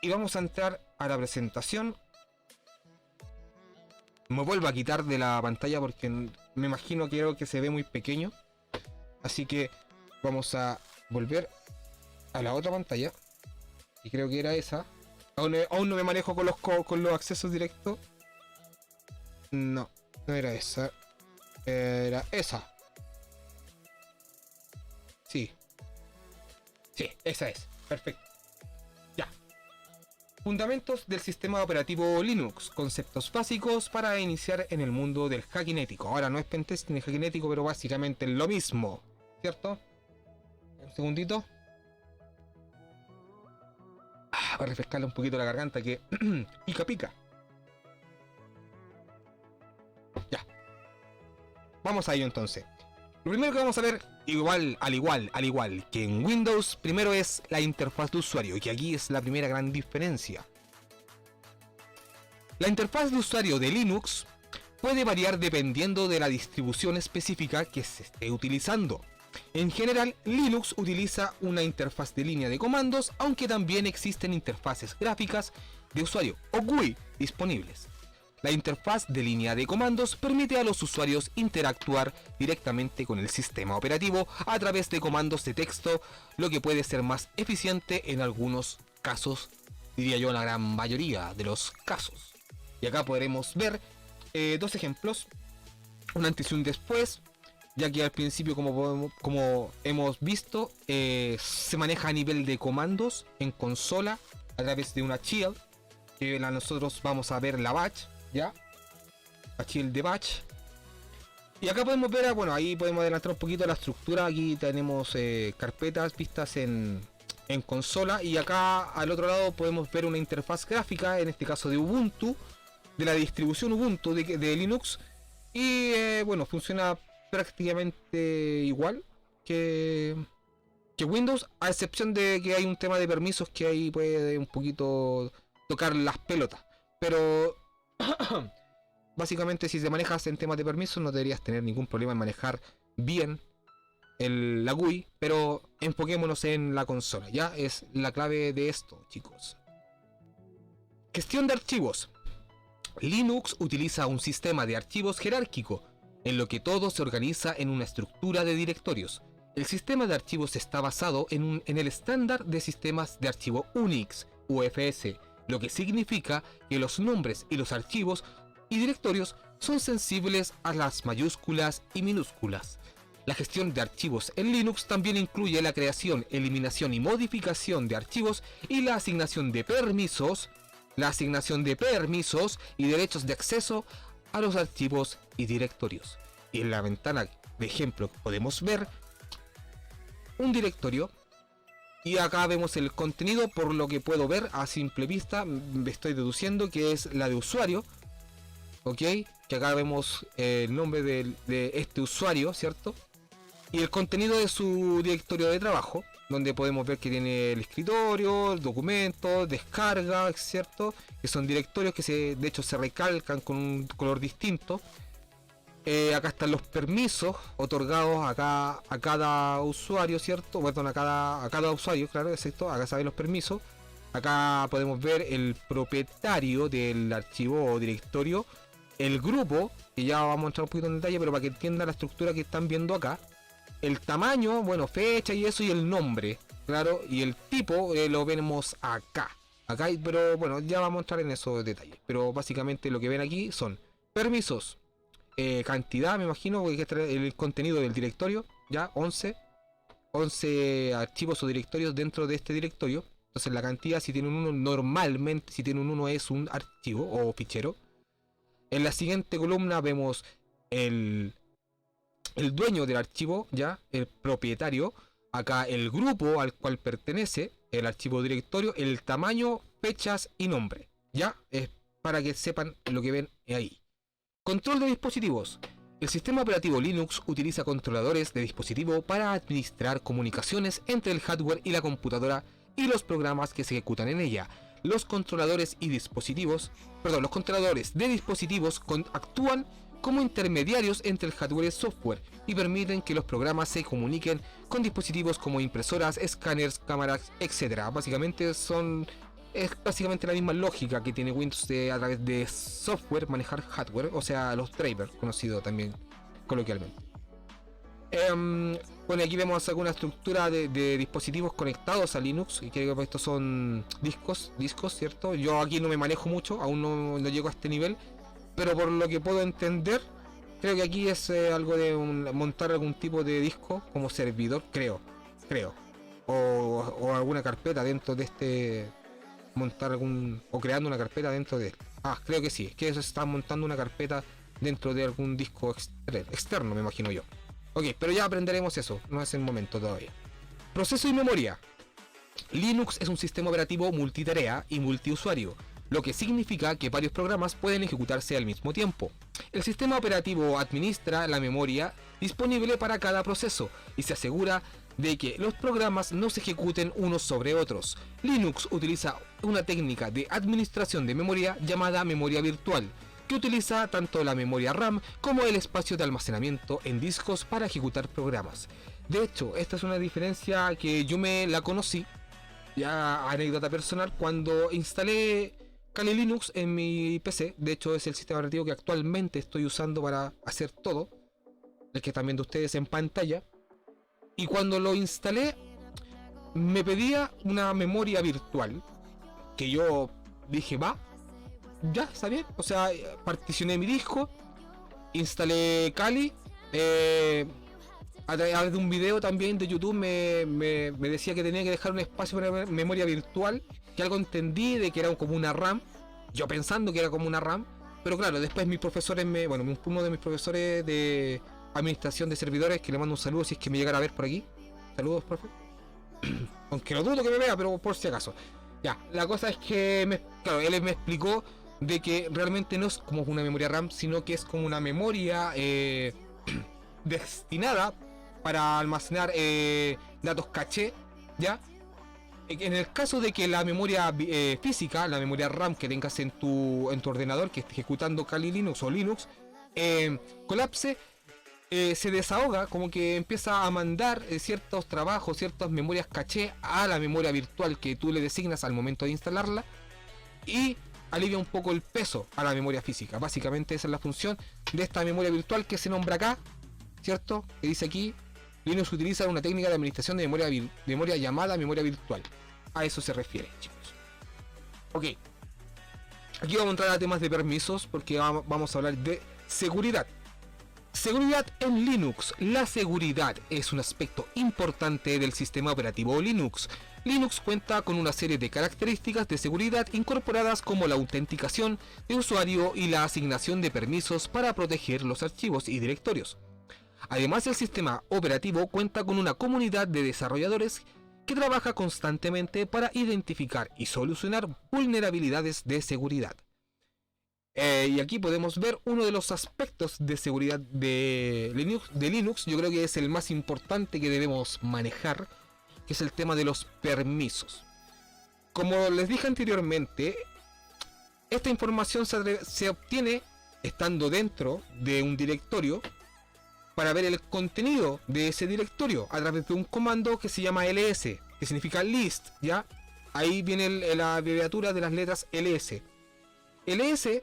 y vamos a entrar a la presentación. Me vuelvo a quitar de la pantalla porque me imagino que creo que se ve muy pequeño. Así que vamos a volver a la otra pantalla. Y creo que era esa. Aún no me manejo con los accesos directos. No, no era esa. Era esa. Sí. Sí, esa es. Perfecto. Ya. Fundamentos del sistema operativo Linux. Conceptos básicos para iniciar en el mundo del hacking ético. Ahora no es pentesting ni hacking ético, pero básicamente es lo mismo. ¿Cierto? Un segundito. Para refrescarle un poquito la garganta que pica pica. Ya. Vamos a ello entonces. Lo primero que vamos a ver, al igual que en Windows, primero es la interfaz de usuario, que aquí es la primera gran diferencia. La interfaz de usuario de Linux puede variar dependiendo de la distribución específica que se esté utilizando. En general, Linux utiliza una interfaz de línea de comandos, aunque también existen interfaces gráficas de usuario o GUI disponibles. La interfaz de línea de comandos permite a los usuarios interactuar directamente con el sistema operativo a través de comandos de texto, lo que puede ser más eficiente en algunos casos, diría yo la gran mayoría de los casos. Y acá podremos ver dos ejemplos, un antes y un después, ya que al principio, como hemos visto, se maneja a nivel de comandos en consola a través de una shield, que nosotros vamos a ver la batch, ya, la shield de batch. Y acá podemos ver, bueno, ahí podemos adelantar un poquito la estructura. Aquí tenemos carpetas vistas en consola, y acá al otro lado podemos ver una interfaz gráfica, en este caso de Ubuntu, de la distribución Ubuntu de Linux, y bueno, funciona prácticamente igual que Windows, a excepción de que hay un tema de permisos que ahí puede un poquito tocar las pelotas, pero básicamente si te manejas en temas de permisos no deberías tener ningún problema en manejar bien la GUI, pero enfoquémonos en la consola, ya es la clave de esto, chicos. Gestión de archivos. Linux utiliza un sistema de archivos jerárquico, en lo que todo se organiza en una estructura de directorios. El sistema de archivos está basado en el estándar de sistemas de archivo Unix, UFS, lo que significa que los nombres y los archivos y directorios son sensibles a las mayúsculas y minúsculas. La gestión de archivos en Linux también incluye la creación, eliminación y modificación de archivos y la asignación de permisos y derechos de acceso a los archivos y directorios. Y en la ventana de ejemplo podemos ver un directorio, y acá vemos el contenido. Por lo que puedo ver a simple vista, me estoy deduciendo que es la de usuario, ok, que acá vemos el nombre de este usuario, ¿cierto? Y el contenido de su directorio de trabajo, donde podemos ver que tiene el escritorio, el documento, descarga, ¿cierto? Que son directorios que de hecho se recalcan con un color distinto. Acá están los permisos otorgados acá a cada usuario, ¿cierto? Perdón, a cada usuario, claro, exacto. Acá saben los permisos. Acá podemos ver el propietario del archivo o directorio, el grupo, que ya vamos a entrar un poquito en detalle, pero para que entiendan la estructura que están viendo acá. El tamaño, bueno, fecha y eso, y el nombre, claro, y el tipo lo vemos acá, pero bueno, ya vamos a entrar en esos detalles. Pero básicamente lo que ven aquí son permisos, cantidad, me imagino, porque hay que traer el contenido del directorio, ya 11 archivos o directorios dentro de este directorio. Entonces la cantidad, si tiene un 1, normalmente si tiene un 1 es un archivo o fichero. En la siguiente columna vemos el dueño del archivo, ya, el propietario. Acá el grupo al cual pertenece el archivo directorio, el tamaño, fechas y nombre. Ya, es para que sepan lo que ven ahí. Control de dispositivos. El sistema operativo Linux utiliza controladores de dispositivo para administrar comunicaciones entre el hardware y la computadora y los programas que se ejecutan en ella. Los controladores de dispositivos actúan como intermediarios entre el hardware y el software y permiten que los programas se comuniquen con dispositivos como impresoras, escáneres, cámaras, etc. Básicamente son es básicamente la misma lógica que tiene Windows de a través de software manejar hardware, o sea, los drivers, conocido también coloquialmente. Bueno, aquí vemos alguna estructura de dispositivos conectados a Linux, y creo que estos son discos, ¿cierto? Yo aquí no me manejo mucho, aún no llego a este nivel, pero por lo que puedo entender, creo que aquí es algo de montar algún tipo de disco como servidor, creo. O alguna carpeta dentro de este, montar o creando una carpeta dentro de él. Creo que sí, es que se está montando una carpeta dentro de algún disco externo, me imagino yo. Ok, pero ya aprenderemos eso, no es el momento todavía. Proceso y memoria. Linux es un sistema operativo multitarea y multiusuario, lo que significa que varios programas pueden ejecutarse al mismo tiempo. El sistema operativo administra la memoria disponible para cada proceso y se asegura de que los programas no se ejecuten unos sobre otros. Linux utiliza una técnica de administración de memoria llamada memoria virtual, que utiliza tanto la memoria RAM como el espacio de almacenamiento en discos para ejecutar programas. De hecho, esta es una diferencia que yo me la conocí, ya anécdota personal, cuando instalé Kali Linux en mi PC. De hecho, es el sistema operativo que actualmente estoy usando para hacer todo, el que están viendo ustedes en pantalla. Y cuando lo instalé, me pedía una memoria virtual, que yo dije, ya, está bien. O sea, particioné mi disco, instalé Kali, a través de un video también de YouTube me decía que tenía que dejar un espacio para memoria virtual, que algo entendí de que era como una RAM, yo pensando que era como una RAM, pero claro, después mis profesores uno de mis profesores de administración de servidores, que le mando un saludo si es que me llegara a ver por aquí. Saludos, profe. Aunque lo dudo que me vea, pero por si acaso. Ya, la cosa es que él me explicó de que realmente no es como una memoria RAM, sino que es como una memoria destinada para almacenar datos caché, ¿ya? En el caso de que la memoria física, la memoria RAM que tengas en tu ordenador que esté ejecutando Kali Linux o Linux, colapse, se desahoga, como que empieza a mandar ciertos trabajos, ciertas memorias caché a la memoria virtual que tú le designas al momento de instalarla, y alivia un poco el peso a la memoria física. Básicamente esa es la función de esta memoria virtual que se nombra acá, ¿cierto? Que dice aquí, Linux utiliza una técnica de administración de memoria llamada memoria virtual. A eso se refiere, chicos. Ok. Aquí vamos a entrar a temas de permisos, porque vamos a hablar de seguridad. Seguridad en Linux. La seguridad es un aspecto importante del sistema operativo Linux. Linux cuenta con una serie de características de seguridad incorporadas, como la autenticación de usuario y la asignación de permisos para proteger los archivos y directorios. Además, el sistema operativo cuenta con una comunidad de desarrolladores que trabaja constantemente para identificar y solucionar vulnerabilidades de seguridad. Y aquí podemos ver uno de los aspectos de seguridad de Linux. Yo creo que es el más importante que debemos manejar, que es el tema de los permisos. Como les dije anteriormente, esta información se obtiene estando dentro de un directorio, para ver el contenido de ese directorio a través de un comando que se llama ls, que significa list, ¿ya? Ahí viene la abreviatura de las letras ls. ls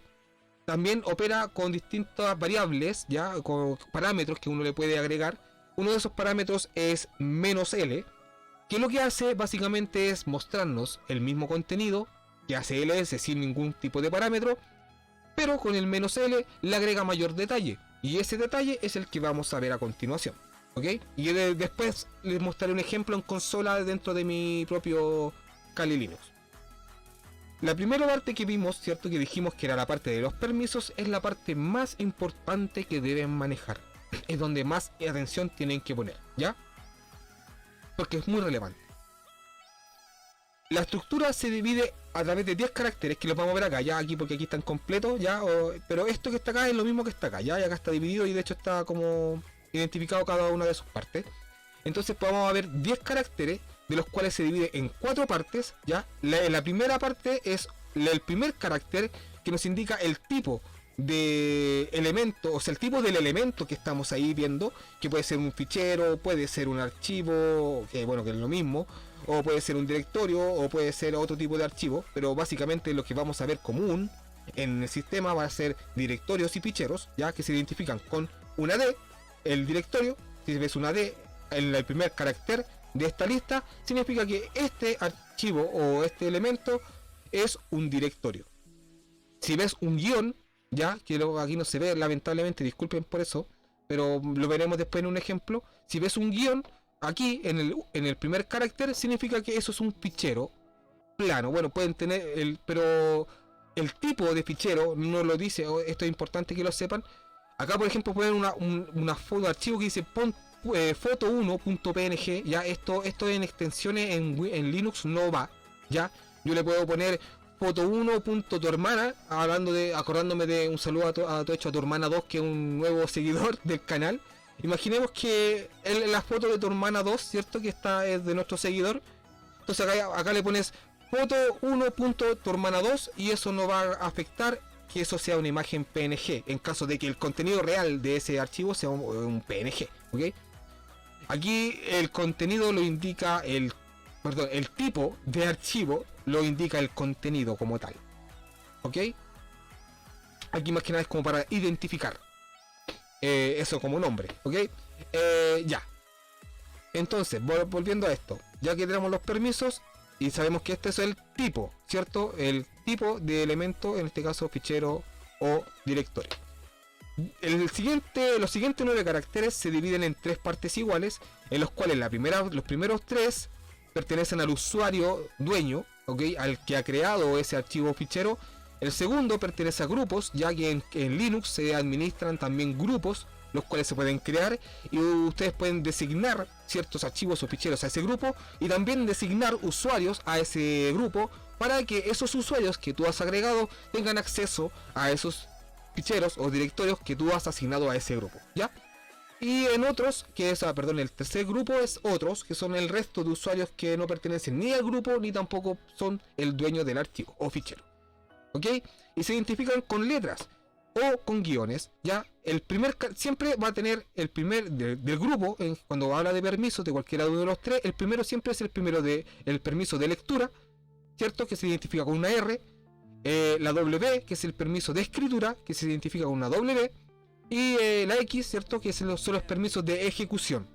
también opera con distintas variables, ¿ya? Con parámetros que uno le puede agregar. Uno de esos parámetros es "-l", que lo que hace básicamente es mostrarnos el mismo contenido que hace ls sin ningún tipo de parámetro, pero con el "-l" le agrega mayor detalle. Y ese detalle es el que vamos a ver a continuación, ¿ok? Y después les mostraré un ejemplo en consola dentro de mi propio Kali Linux. La primera parte que vimos, ¿cierto? Que dijimos que era la parte de los permisos, es la parte más importante que deben manejar. Es donde más atención tienen que poner, ¿ya? Porque es muy relevante. La estructura se divide a través de 10 caracteres, que los vamos a ver acá, ya aquí, porque aquí están completos, ya, pero esto que está acá es lo mismo que está acá, ya, y acá está dividido y de hecho está como identificado cada una de sus partes. Entonces vamos a ver 10 caracteres, de los cuales se divide en 4 partes, ya. La primera parte es el primer carácter, que nos indica el tipo de elemento, o sea, el tipo del elemento que estamos ahí viendo, que puede ser un fichero, puede ser un archivo, que bueno, que es lo mismo, o puede ser un directorio, o puede ser otro tipo de archivo, pero básicamente lo que vamos a ver común en el sistema va a ser directorios y ficheros, ya que se identifican con una D. El directorio, si ves una D en el primer carácter de esta lista, significa que este archivo o este elemento es un directorio. Si ves un guión, ya que aquí no se ve, lamentablemente, disculpen por eso, pero lo veremos después en un ejemplo. Si ves un guión aquí en el primer carácter, significa que eso es un fichero plano. Bueno, pueden tener pero el tipo de fichero no lo dice. Esto es importante que lo sepan. Acá, por ejemplo, pueden una foto de archivo que dice foto1.png. Ya esto en extensiones en Linux no va. Ya yo le puedo poner foto1.tuhermana, acordándome de un saludo a tu hermana 2, que es un nuevo seguidor del canal. Imaginemos que la foto de tu hermana 2, ¿cierto? Que es de nuestro seguidor. Entonces acá le pones foto1.tuhermana2 y eso no va a afectar que eso sea una imagen PNG, en caso de que el contenido real de ese archivo sea un PNG, ¿ok? Aquí el contenido lo indica el tipo de archivo lo indica el contenido como tal, ¿ok? Aquí más que nada es como para identificar eso como nombre, ¿ok? Ya. Entonces, volviendo a esto, ya que tenemos los permisos y sabemos que este es el tipo, ¿cierto? El tipo de elemento, en este caso fichero o directorio. Los siguientes 9 caracteres se dividen en 3 partes iguales, en los cuales los primeros 3 pertenecen al usuario dueño, ¿okay? Al que ha creado ese archivo fichero. El segundo pertenece a grupos, ya que en Linux se administran también grupos, los cuales se pueden crear y ustedes pueden designar ciertos archivos o ficheros a ese grupo y también designar usuarios a ese grupo para que esos usuarios que tú has agregado tengan acceso a esos ficheros o directorios que tú has asignado a ese grupo, ¿ya? Y en otros, el tercer grupo es otros, que son el resto de usuarios que no pertenecen ni al grupo ni tampoco son el dueño del archivo o fichero, ¿ok? Y se identifican con letras o con guiones, ¿ya? Siempre va a tener el primer del grupo, cuando habla de permisos de cualquiera de uno de los 3, el primero siempre es el permiso de lectura, ¿cierto? Que se identifica con una R, la W, que es el permiso de escritura, que se identifica con una W, y la X, ¿cierto? Que son los permisos de ejecución,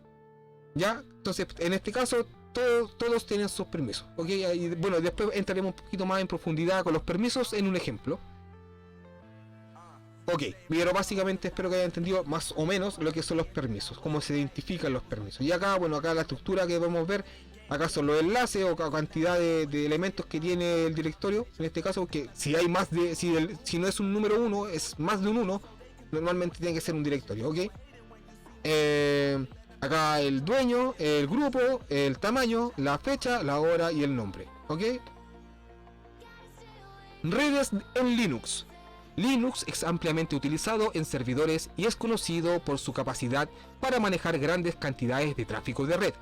¿ya? Entonces, en este caso, todos tienen sus permisos, ¿ok? Y, bueno, después entraremos un poquito más en profundidad con los permisos en un ejemplo. Ok, pero básicamente espero que hayan entendido más o menos lo que son los permisos, cómo se identifican los permisos. Y acá, bueno, acá la estructura que podemos ver, acá son los enlaces o cantidad de elementos que tiene el directorio. En este caso, que si hay más de, si no es un número 1, es más de un 1, normalmente tiene que ser un directorio, ¿ok? Acá el dueño, el grupo, el tamaño, la fecha, la hora y el nombre, ¿ok? Redes en Linux. Linux es ampliamente utilizado en servidores y es conocido por su capacidad para manejar grandes cantidades de tráfico de red.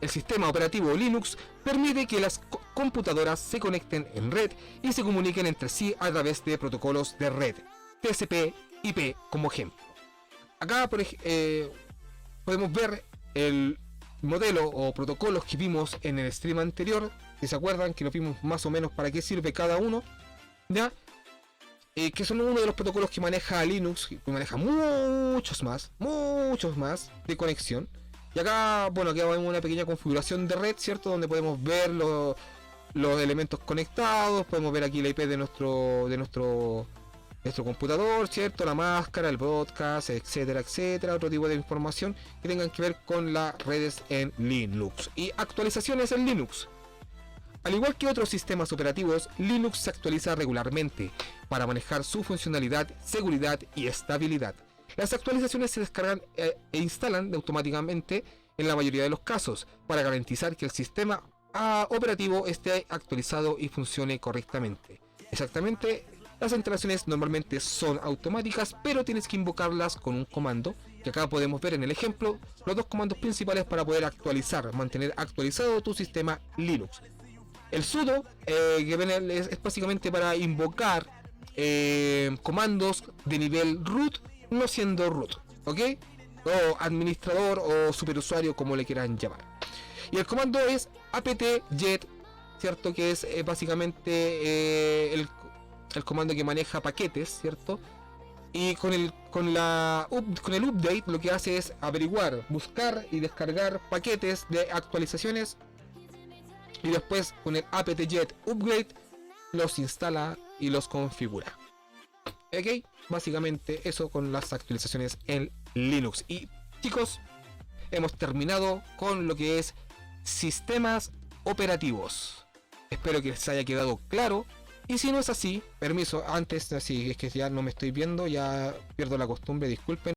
El sistema operativo Linux permite que las computadoras se conecten en red y se comuniquen entre sí a través de protocolos de red, TCP/IP como ejemplo. Acá podemos ver el modelo o protocolos que vimos en el stream anterior, si se acuerdan que lo vimos más o menos para qué sirve cada uno, ¿ya? Que son uno de los protocolos que maneja Linux, que maneja muchos más de conexión. Y acá, bueno, aquí vemos una pequeña configuración de red, ¿cierto? Donde podemos ver los elementos conectados, podemos ver aquí la IP de nuestro computador, ¿cierto? La máscara, el broadcast, etcétera, etcétera. Otro tipo de información que tengan que ver con las redes en Linux. Y actualizaciones en Linux. Al igual que otros sistemas operativos, Linux se actualiza regularmente para manejar su funcionalidad, seguridad y estabilidad. Las actualizaciones se descargan e instalan automáticamente en la mayoría de los casos para garantizar que el sistema operativo esté actualizado y funcione correctamente. Exactamente, las instalaciones normalmente son automáticas, pero tienes que invocarlas con un comando, que acá podemos ver en el ejemplo los dos comandos principales para poder mantener actualizado tu sistema Linux. El sudo, que es básicamente para invocar comandos de nivel root, no siendo root, ¿ok? O administrador o superusuario, como le quieran llamar. Y el comando es apt-get, ¿cierto? Que es básicamente el comando que maneja paquetes, ¿cierto? Y con el update lo que hace es averiguar, buscar y descargar paquetes de actualizaciones. Y después con el apt-get upgrade los instala y los configura. Ok, básicamente eso con las actualizaciones en Linux. Y chicos, hemos terminado con lo que es sistemas operativos. Espero que les haya quedado claro. Y si no es así, permiso, antes, así es que ya no me estoy viendo, ya pierdo la costumbre, disculpen.